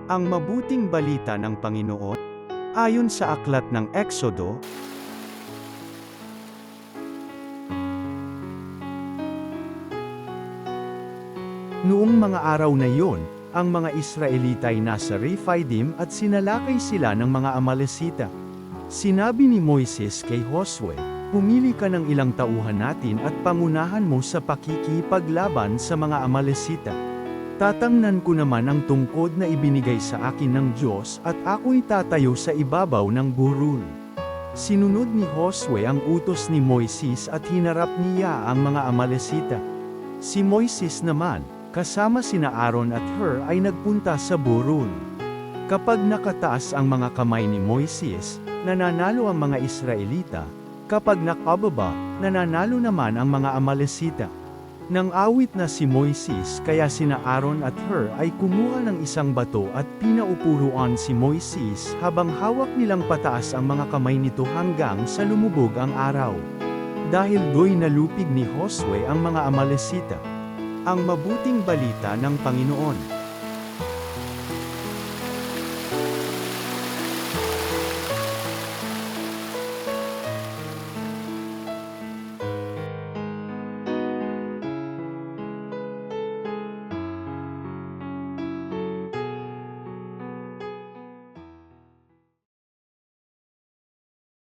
Ang mabuting balita ng Panginoon, ayon sa aklat ng Eksodo, noong mga araw na iyon, ang mga Israelita ay nasa Rephidim at sinalakay sila ng mga Amalesita. Sinabi ni Moises kay Josue, "Pumili ka ng ilang tauhan natin at pangunahan mo sa pakikipaglaban sa mga Amalesita. Tatamnan ko naman ang tungkod na ibinigay sa akin ng Diyos at ako'y tatayo sa ibabaw ng burol." Sinunod ni Josue ang utos ni Moises at hinarap niya ang mga Amalesita. Si Moises naman, kasama sina Aaron at Hur ay nagpunta sa burol. Kapag nakataas ang mga kamay ni Moises, nananalo ang mga Israelita. Kapag nakababa, nananalo naman ang mga Amalesita. Nang awit na si Moises kaya sina Aaron at Hur ay kumuha ng isang bato at pinaupuruan si Moises habang hawak nilang pataas ang mga kamay nito hanggang sa lumubog ang araw. Dahil do'y nalupig ni Josue ang mga Amalesita. Ang mabuting balita ng Panginoon.